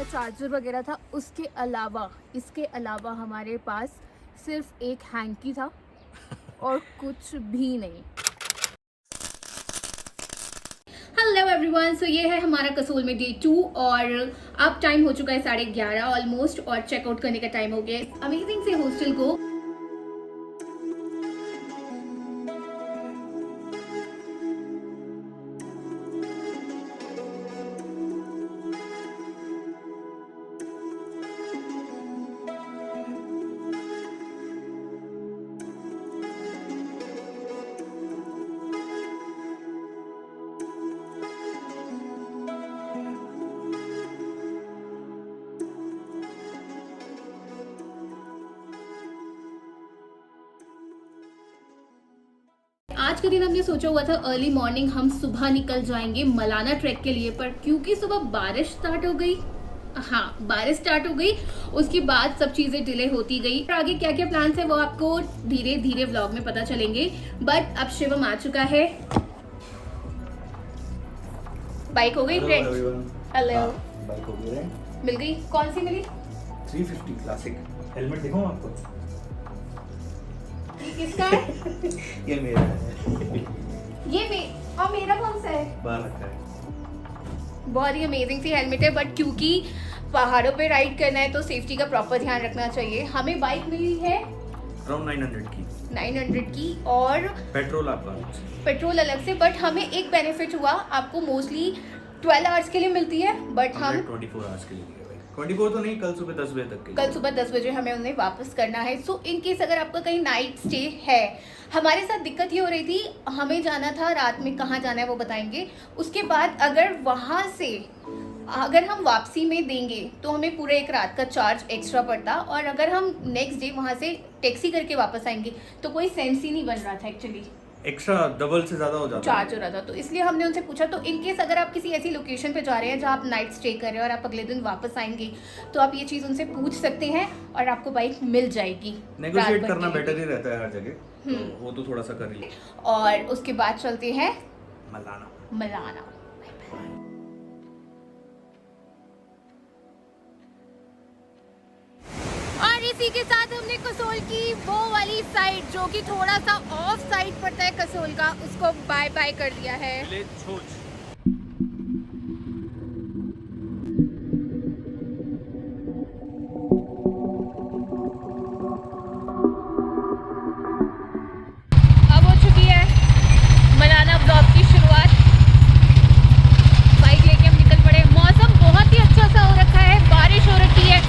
हमारा चार्जर वगैरह था, उसके अलावा इसके अलावा हमारे पास सिर्फ एक हैंकी था और कुछ भी नहीं। हेलो एवरीवन, सो ये है हमारा कसोल में डे 2 और अब टाइम हो चुका है 11:30 ऑलमोस्ट और चेकआउट करने का टाइम हो गया अमेजिंग से हॉस्टल को। आज के दिन हमने सोचा हुआ था अर्ली मॉर्निंग हम सुबह निकल जाएंगे मलाना ट्रैक के लिए, पर क्योंकि सुबह बारिश स्टार्ट हो गई, बारिश स्टार्ट हो गई, उसके बाद सब चीजें डिले होती गई। और आगे क्या क्या प्लान्स है वो आपको धीरे धीरे व्लॉग में पता चलेंगे। बट अब शिवम आ चुका है, बाइक हो गई रेंट। हेलो, बाइक हो गई रेंट, मिल गई। कौन सी मिली? 350 क्लासिक। हेलमेट दिखाऊं आपको? ये किसका है? ये मेरा है। और मेरा कौन सा है? बाहर रखा है। बहुत ही अमेजिंग सी हेलमेट है, बट क्योंकि पहाड़ों पे राइड करना है तो सेफ्टी का प्रॉपर ध्यान रखना चाहिए। हमें बाइक मिली है अराउंड 900 की और पेट्रोल आपका पेट्रोल अलग से। बट हमें एक बेनिफिट हुआ, आपको मोस्टली 12 आवर्स के लिए मिलती है, बट हम 24 आवर्स के लिए दिया भाई। 24 तो नहीं, कल सुबह 10 बजे तक के। कल सुबह 10 बजे हमें उन्हें वापस करना है। सो इन केस अगर आपका कहीं नाइट स्टे है, हमारे साथ दिक्कत ये हो रही थी, हमें जाना था रात में, कहाँ जाना है वो बताएंगे। उसके बाद अगर हम वापसी में देंगे तो हमें पूरे एक रात का चार्ज एक्स्ट्रा पड़ता, और अगर हम नेक्स्ट डे वहाँ से टैक्सी करके वापस आएंगे तो कोई सेंस ही नहीं बन रहा था। एक्चुअली एक्स्ट्रा डबल से ज्यादा हो जाता चार्ज हो रहा था, तो इसलिए हमने उनसे पूछा। तो इन केस अगर आप किसी ऐसी लोकेशन पे जा रहे हैं जहाँ आप नाइट स्टे कर रहे हैं और आप अगले दिन वापस आएंगे, तो आप ये चीज़ उनसे पूछ सकते हैं और आपको बाइक मिल जाएगी। नेगोशिएट करना बेटर ही रहता है हर जगह, तो वो तो थोड़ा सा कर ही ले। और उसके बाद चलते हैं मलाना। और इसी के साथ हमने कसोल की वो वाली साइड जो कि थोड़ा सा ऑफ साइड पड़ता है कसोल का, उसको बाय बाय कर दिया है। अब हो चुकी है मलाना ब्लॉग की शुरुआत। बाइक लेके हम निकल पड़े। मौसम बहुत ही अच्छा सा हो रखा है, बारिश हो रखी है,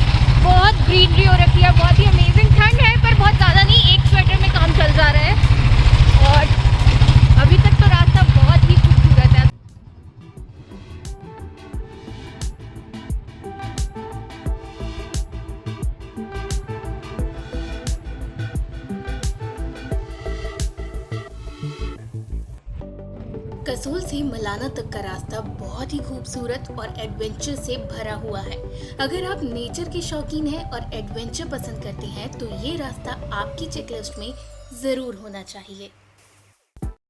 बहुत ग्रीनरी हो रखी है, बहुत ही अमेजिंग। ठंड है पर बहुत ज़्यादा नहीं, एक स्वेटर में काम चल जा रहा है। और अभी तक तो रास्ता बहुत ही खूबसूरत है। कसोल से मलाना तक का रास्ता बहुत ही खूबसूरत और एडवेंचर से भरा हुआ है। अगर आप नेचर के शौकीन हैं और एडवेंचर पसंद करते हैं तो ये रास्ता आपकी चेकलिस्ट में ज़रूर होना चाहिए।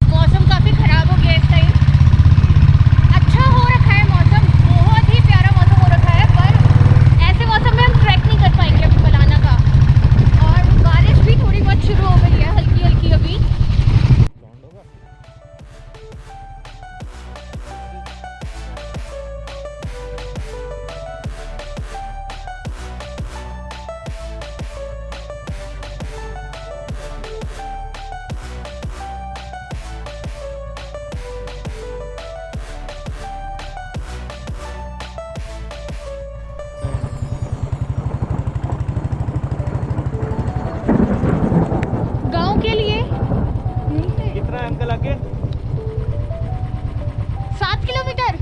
मौसम काफ़ी ख़राब हो गया इस टाइम, अच्छा हो रखा है मौसम, बहुत ही प्यारा मौसम हो रखा है, पर ऐसे मौसम में हम ट्रैक नहीं कर पाएंगे अभी मलाना का। और बारिश भी थोड़ी बहुत शुरू हो गई है, हल्की हल्की अभी। गांव के लिए कितना है अंकल आगे? 7 किलोमीटर।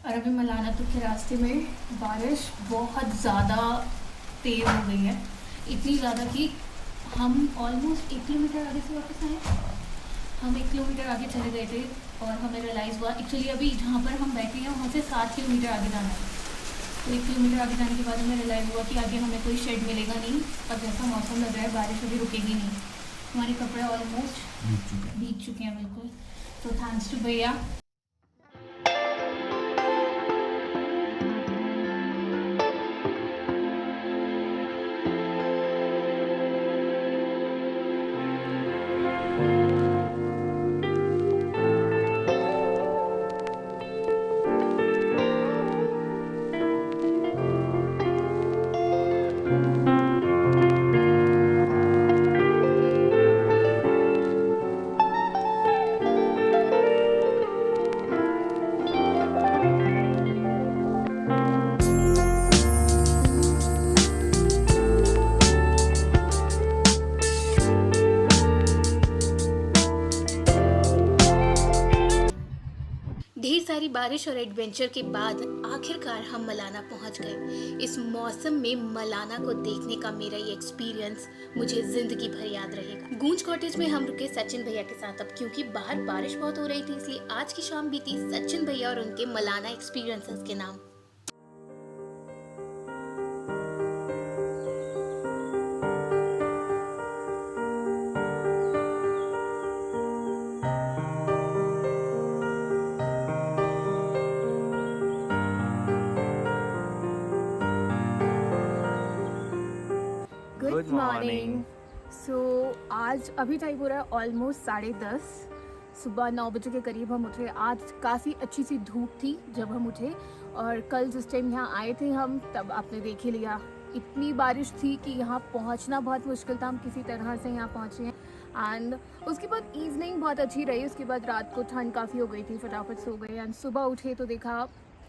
और अभी मलाना तक के रास्ते में बारिश बहुत ज़्यादा तेज़ हो गई है, इतनी ज़्यादा कि हम ऑलमोस्ट 1 किलोमीटर आगे से वापस आए। हम 1 किलोमीटर आगे चले गए थे और हमें रियलाइज़ हुआ एक्चुअली अभी जहाँ पर हम बैठे हैं वहाँ से 7 किलोमीटर आगे जाना है। तो 1 किलोमीटर आगे जाने के बाद हमें रियलाइज़ हुआ कि आगे हमें कोई शेड मिलेगा नहीं और जैसा मौसम लग रहा है बारिश अभी रुकेगी नहीं। हमारे कपड़े ऑलमोस्ट भीग चुके हैं बिल्कुल। तो थैंक्स टू भैया। ढेर सारी बारिश और एडवेंचर के बाद आखिरकार हम मलाना पहुंच गए। इस मौसम में मलाना को देखने का मेरा ये एक्सपीरियंस मुझे जिंदगी भर याद रहेगा। गूंज कॉटेज में हम रुके सचिन भैया के साथ। अब क्योंकि बाहर बारिश बहुत हो रही थी इसलिए आज की शाम बीती सचिन भैया और उनके मलाना एक्सपीरियंसेस के नाम। Good morning. सो आज अभी टाइम हो रहा है ऑलमोस्ट 10:30। सुबह 9 बजे के करीब हम उठे। आज काफ़ी अच्छी सी धूप थी जब हम उठे, और कल जिस टाइम यहाँ आए थे हम तब आपने देख ही लिया इतनी बारिश थी कि यहाँ पहुँचना बहुत मुश्किल था। हम किसी तरह से यहाँ पहुँचे हैं। एंड उसके बाद इवनिंग बहुत अच्छी रही। उसके बाद रात को ठंड काफ़ी हो गई थी, फटाफट सो गए। एंड सुबह उठे तो देखा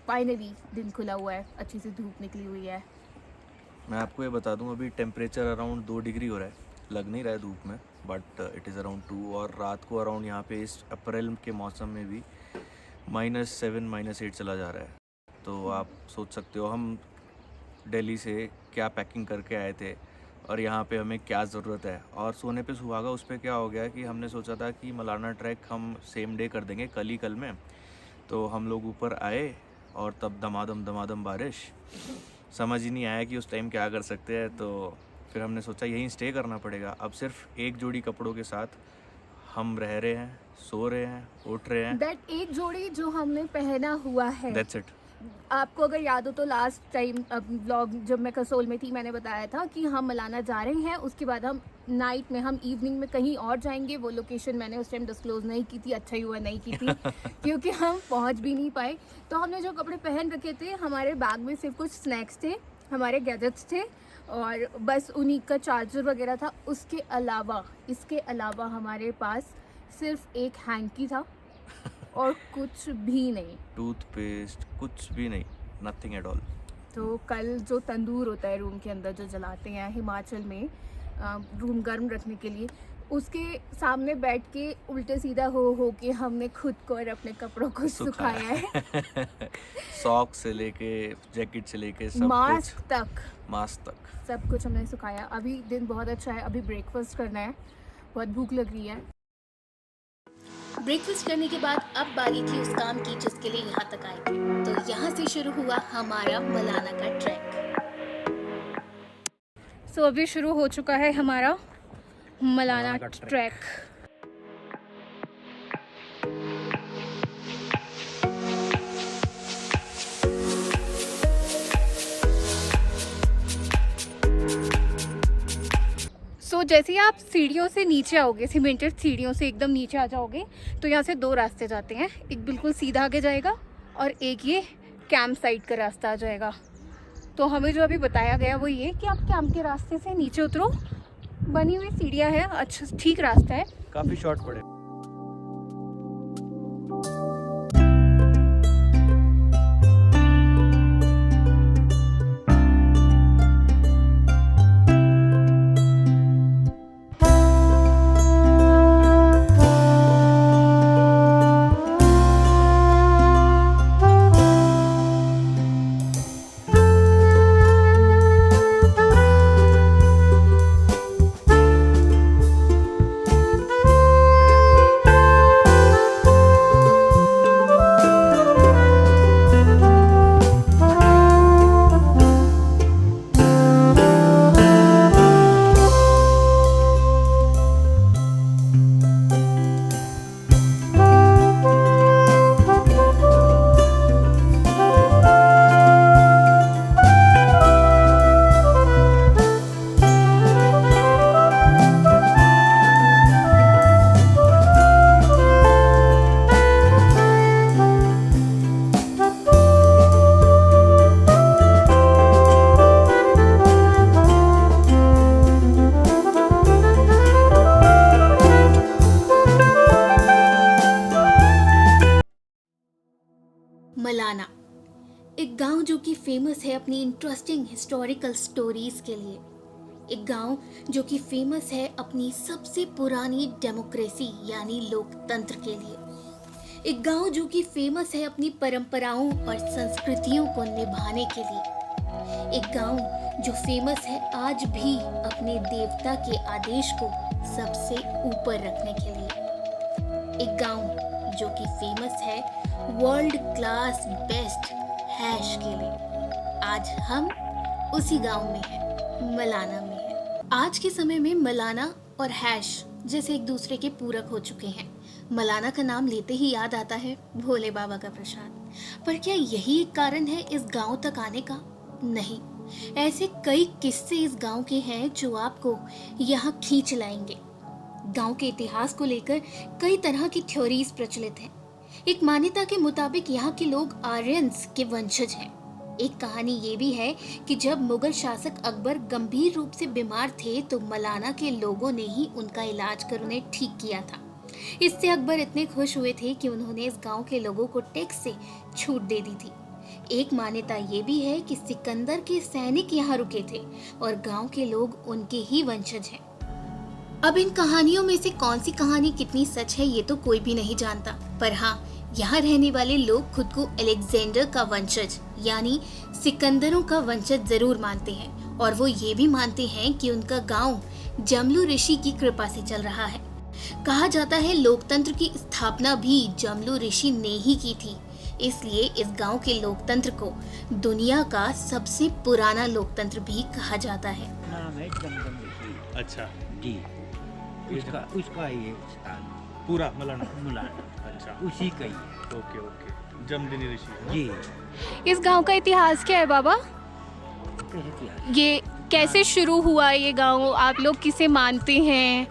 फाइनली दिन खुला हुआ है, अच्छी सी धूप निकली हुई है। मैं आपको ये बता दूं अभी टेम्परेचर अराउंड 2 डिग्री हो रहा है, लग नहीं रहा है धूप में, बट इट इज़ अराउंड 2। और रात को अराउंड यहाँ पे इस अप्रैल के मौसम में भी -7 -8 चला जा रहा है। तो आप सोच सकते हो हम दिल्ली से क्या पैकिंग करके आए थे और यहाँ पे हमें क्या ज़रूरत है। और सोने पे सुहागा उस पर क्या हो गया कि हमने सोचा था कि मलाना ट्रैक हम सेम डे कर देंगे, कल में। तो हम लोग ऊपर आए और तब दमादम बारिश, समझ ही नहीं आया कि उस टाइम क्या कर सकते हैं। तो फिर हमने सोचा यहीं स्टे करना पड़ेगा। अब सिर्फ एक जोड़ी कपड़ों के साथ हम रह रहे हैं, सो रहे हैं, उठ रहे हैं। दैट एक जोड़ी जो हमने पहना हुआ है, दैट्स इट। आपको अगर याद हो तो लास्ट टाइम व्लॉग जब मैं कसोल में थी मैंने बताया था कि हम मलाना जा रहे हैं। उसके बाद हम नाइट में, हम इवनिंग में कहीं और जाएंगे। वो लोकेशन मैंने उस टाइम डिस्क्लोज नहीं की थी, अच्छा ही हुआ नहीं की थी क्योंकि हम पहुंच भी नहीं पाए। तो हमने जो कपड़े पहन रखे थे, हमारे बैग में सिर्फ कुछ स्नैक्स थे, हमारे गैजेट्स थे और बस उन्हीं का चार्जर वगैरह था। इसके अलावा हमारे पास सिर्फ एक हैंकी था और कुछ भी नहीं, टूथपेस्ट कुछ भी नहीं, नथिंग एट ऑल। तो कल जो तंदूर होता है रूम के अंदर जो जलाते हैं हिमाचल में रूम गर्म रखने के लिए, उसके सामने बैठ के उल्टे सीधा हो के हमने खुद को और अपने कपड़ों को सुखाया है सॉक्स से लेके जैकेट से लेके सब मास्क तक सब कुछ हमने सुखाया। अभी दिन बहुत अच्छा है, अभी ब्रेकफास्ट करना है, बहुत भूख लग रही है। ब्रेकफास्ट करने के बाद अब बारी थी उस काम की जिसके लिए यहाँ तक आए थे। तो यहाँ से शुरू हुआ हमारा मलाना का ट्रैक। सो अभी शुरू हो चुका है हमारा मलाना ट्रैक। सो जैसे ही आप सीढ़ियों से नीचे आओगे, सीमेंटेड सीढ़ियों से एकदम नीचे आ जाओगे, तो यहाँ से 2 रास्ते जाते हैं। एक बिल्कुल सीधा आगे जाएगा और एक ये कैंप साइट का रास्ता आ जाएगा। तो हमें जो अभी बताया गया वो ये कि आप कैंप के रास्ते से नीचे उतरो, बनी हुई सीढ़ियाँ है, अच्छा ठीक रास्ता है, काफ़ी शॉर्ट पड़े। जो कि फेमस है अपनी इंटरेस्टिंग हिस्टोरिकल स्टोरीज के लिए, एक गांव जो कि फेमस है अपनी सबसे पुरानी डेमोक्रेसी यानी लोकतंत्र के लिए, एक गांव जो कि फेमस है अपनी परंपराओं और संस्कृतियों को निभाने के लिए, एक गांव जो फेमस है आज भी अपने देवता के आदेश को सबसे ऊपर रखने के लिए, एक गांव जो कि फेमस है वर्ल्ड क्लास बेस्ट हैश के लिए। आज हम उसी गांव में हैं, मलाना में हैं। आज के समय में मलाना और हैश जैसे एक दूसरे के पूरक हो चुके हैं। मलाना का नाम लेते ही याद आता है भोले बाबा का प्रसाद, पर क्या यही एक कारण है इस गांव तक आने का? नहीं, ऐसे कई किस्से इस गांव के हैं जो आपको यहाँ खींच लाएंगे। गांव के इतिहास को लेकर कई तरह की थ्योरीज प्रचलित हैं। एक मान्यता के मुताबिक यहाँ के लोग आर्यंस के वंशज हैं। एक कहानी ये भी है कि जब मुगल शासक अकबर गंभीर रूप से बीमार थे तो मलाना के लोगों ने ही उनका इलाज कर उन्हें ठीक किया था। इससे अकबर इतने खुश हुए थे कि उन्होंने इस गांव के लोगों को टैक्स से छूट दे दी थी। एक मान्यता ये भी है कि सिकंदर के सैनिक यहाँ रुके थे और गांव के लोग उनके ही वंशज हैं। अब इन कहानियों में से कौन सी कहानी कितनी सच है ये तो कोई भी नहीं जानता, पर हाँ, यहाँ रहने वाले लोग खुद को अलेक्जेंडर का वंशज यानी सिकंदरों का वंशज जरूर मानते हैं और वो ये भी मानते हैं कि उनका गांव जमलू ऋषि की कृपा से चल रहा है। कहा जाता है लोकतंत्र की स्थापना भी जमलू ऋषि ने ही की थी, इसलिए इस गांव के लोकतंत्र को दुनिया का सबसे पुराना लोकतंत्र भी कहा जाता है। नाम है जमदम ऋषि। अच्छा, जी, उसका ये स्थान पूरा मलाना। मुलाना, अच्छा, उसी का ही। ओके ओके, जमदनी ऋषि है ना? जी। इस गांव का इतिहास क्या है बाबा? कैसे किया? ये कैसे शुरू हुआ ये गांव? आप लोग किसे मानते हैं?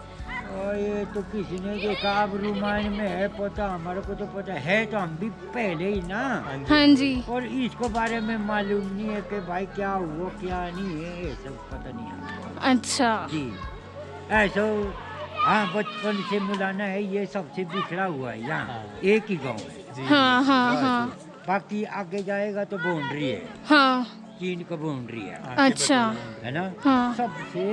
और ये तो किसी ने देखा, अब रामायण में है पता, हमारे को तो पता है, तो हम भी पहले ही ना। हाँ जी। और इसको बारे में मालूम नहीं है कि भाई क्या हुआ क्या नहीं है, ये सब पता नहीं है। अच्छा जी, ऐसा हाँ, बचपन से मुलाना है, ये सबसे बिखरा हुआ है यहाँ। हाँ। एक ही गांव है। जी, हाँ हाँ बस। हाँ बाकी आगे जाएगा तो बाउंड्री है, हाँ। चीन का बाउंड्री है, हाँ, अच्छा। है ना। हाँ। सबसे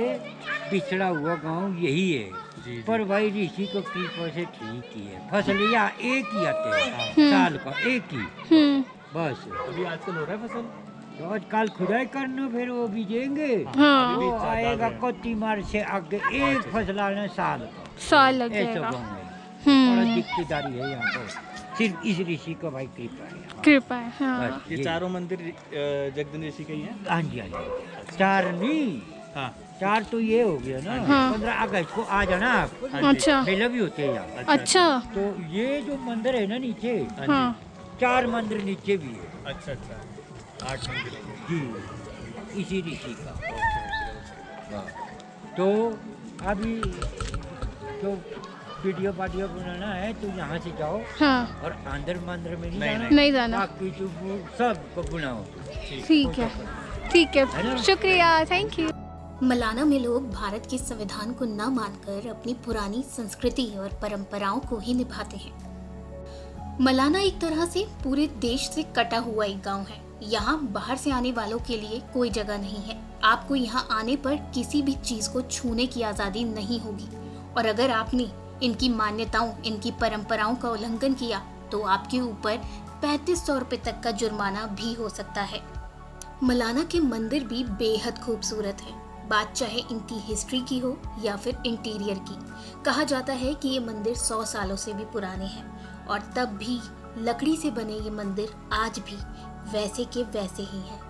पिछड़ा हुआ गांव यही है। जी, जी। पर भाई ऋषि को कृपा से ठीक ही है। फसल यहाँ एक ही आते हैं, हम्म। साल का एक ही, बस। अभी आजकल हो रहा है फसल। तो आजकल खुदाई करना, फिर वो बीजेंगे। हाँ। वो आएगा कोती मार से आगे एक फसल आना साल का, साल लग ऐसा जाएगा। गाँव है। बड़ा हम्म, दिक्कतदारी है यहाँ पर, सिर्फ इस ऋषि का भाई कृपा है यहाँ। कृपा है। हाँ बस ये चारों मंदिर जगदन ऋषि के ही हैं। हाँ जी, हाँ जी। चार नहीं, हाँ, चार तो ये हो गया ना। हाँ। 15 अगस्त को आ जाना आप, हाँ जी। अच्छा मेला भी होते हैं यहाँ। अच्छा। तो ये जो मंदिर है ना नीचे, हाँ हाँ 4 मंदिर नीचे भी है। अच्छा अच्छा, 8 मंदिर हो गए। जी, इसी ऋषि का। Okay okay. तो अभी जो वीडियो बनाना है तो यहाँ से जाओ हाँ, और अंदर मंदिर में नहीं नहीं, जाना। नहीं जाना। बाकी जो वो सब को बनाओ। ठीक है, ठीक है है, ना? शुक्रिया, थैंक यू। मलाना में लोग भारत के संविधान को न मानकर अपनी पुरानी संस्कृति और परंपराओं को ही निभाते हैं। मलाना एक तरह से पूरे देश से कटा हुआ एक गांव है। यहाँ बाहर से आने वालों के लिए कोई जगह नहीं है। आपको यहाँ आने पर किसी भी चीज को छूने की आजादी नहीं होगी और अगर आपने इनकी मान्यताओं, इनकी परंपराओं का उल्लंघन किया तो आपके ऊपर 3500 रुपए तक का जुर्माना भी हो सकता है। मलाना के मंदिर भी बेहद खूबसूरत है, बात चाहे इनकी हिस्ट्री की हो या फिर इंटीरियर की। कहा जाता है कि ये मंदिर 100 सालों से भी पुराने हैं और तब भी लकड़ी से बने ये मंदिर आज भी वैसे के वैसे ही हैं।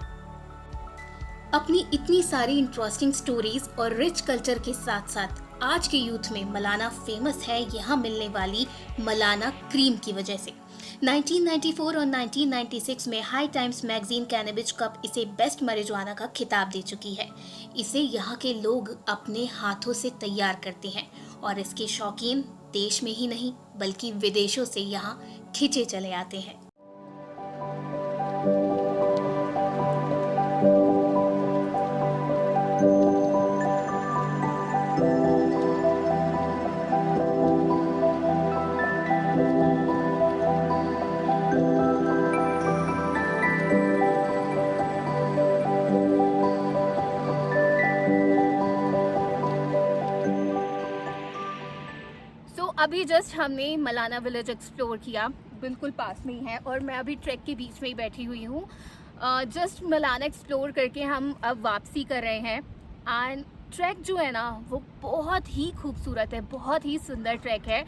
अपनी इतनी सारी इंटरेस्टिंग स्टोरीज और रिच कल्चर के साथ साथ आज के यूथ में मलाना फेमस है यहाँ मिलने वाली मलाना क्रीम की वजह से। 1994 और 1996 में हाई टाइम्स मैगजीन कैनबिज कप इसे बेस्ट marijuana का खिताब दे चुकी है। इसे यहाँ के लोग अपने हाथों से तैयार करते हैं और इसके शौकीन देश में ही नहीं बल्कि विदेशों से यहाँ खिंचे चले आते हैं। अभी जस्ट हमने मलाना विलेज एक्सप्लोर किया, बिल्कुल पास में ही है और मैं अभी ट्रैक के बीच में ही बैठी हुई हूँ। जस्ट मलाना एक्सप्लोर करके हम अब वापसी कर रहे हैं। एंड ट्रैक जो है ना वो बहुत ही खूबसूरत है, बहुत ही सुंदर ट्रैक है।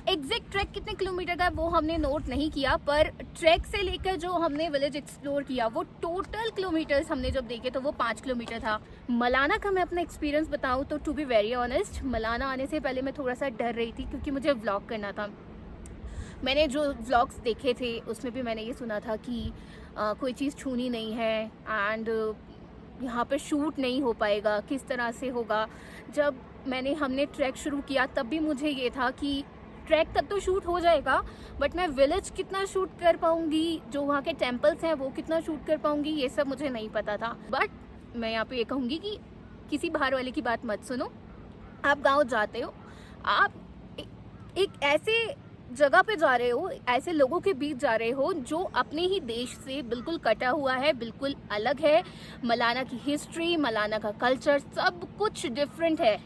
एग्जैक्ट ट्रैक कितने किलोमीटर का है वो हमने नोट नहीं किया, पर ट्रैक से लेकर जो हमने विलेज एक्सप्लोर किया वो टोटल किलोमीटर्स हमने जब देखे तो वो 5 किलोमीटर था। मलाना का मैं अपना एक्सपीरियंस बताऊं तो to be very honest, Malana आने से पहले मैं थोड़ा सा डर रही थी क्योंकि मुझे व्लॉग करना था। मैंने जो व्लॉग्स देखे थे उसमें भी मैंने ये सुना था कि कोई चीज़ छूनी नहीं है एंड यहाँ पे शूट नहीं हो पाएगा, किस तरह से होगा। जब हमने ट्रैक शुरू किया तब भी मुझे ये था कि ट्रैक तक तो शूट हो जाएगा बट मैं विलेज कितना शूट कर पाऊँगी, जो वहाँ के टेम्पल्स हैं वो कितना शूट कर पाऊँगी, ये सब मुझे नहीं पता था। बट मैं यहाँ पे ये कहूँगी कि किसी बाहर वाले की बात मत सुनो। आप गाँव जाते हो, आप एक ऐसे जगह पे जा रहे हो, ऐसे लोगों के बीच जा रहे हो जो अपने ही देश से बिल्कुल कटा हुआ है, बिल्कुल अलग है। मलाना की हिस्ट्री, मलाना का कल्चर सब कुछ डिफरेंट है,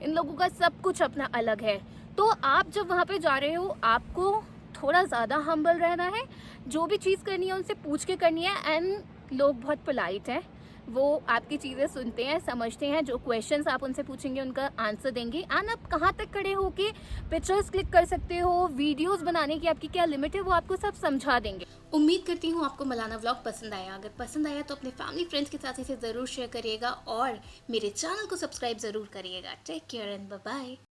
इन लोगों का सब कुछ अपना अलग है। तो आप जब वहाँ पे जा रहे हो आपको थोड़ा ज़्यादा हम्बल रहना है, जो भी चीज़ करनी है उनसे पूछ के करनी है। एंड लोग बहुत पोलाइट हैं, वो आपकी चीज़ें सुनते हैं, समझते हैं, जो क्वेश्चंस आप उनसे पूछेंगे उनका आंसर देंगे। एंड आप कहाँ तक खड़े हो के पिक्चर्स क्लिक कर सकते हो, वीडियोस बनाने की आपकी क्या लिमिट है, वो आपको सब समझा देंगे। उम्मीद करती हूँ आपको मलाना व्लॉग पसंद आया। अगर पसंद आया तो अपने फैमिली फ्रेंड्स के साथ इसे ज़रूर शेयर करिएगा और मेरे चैनल को सब्सक्राइब ज़रूर करिएगा। Take care and bye bye.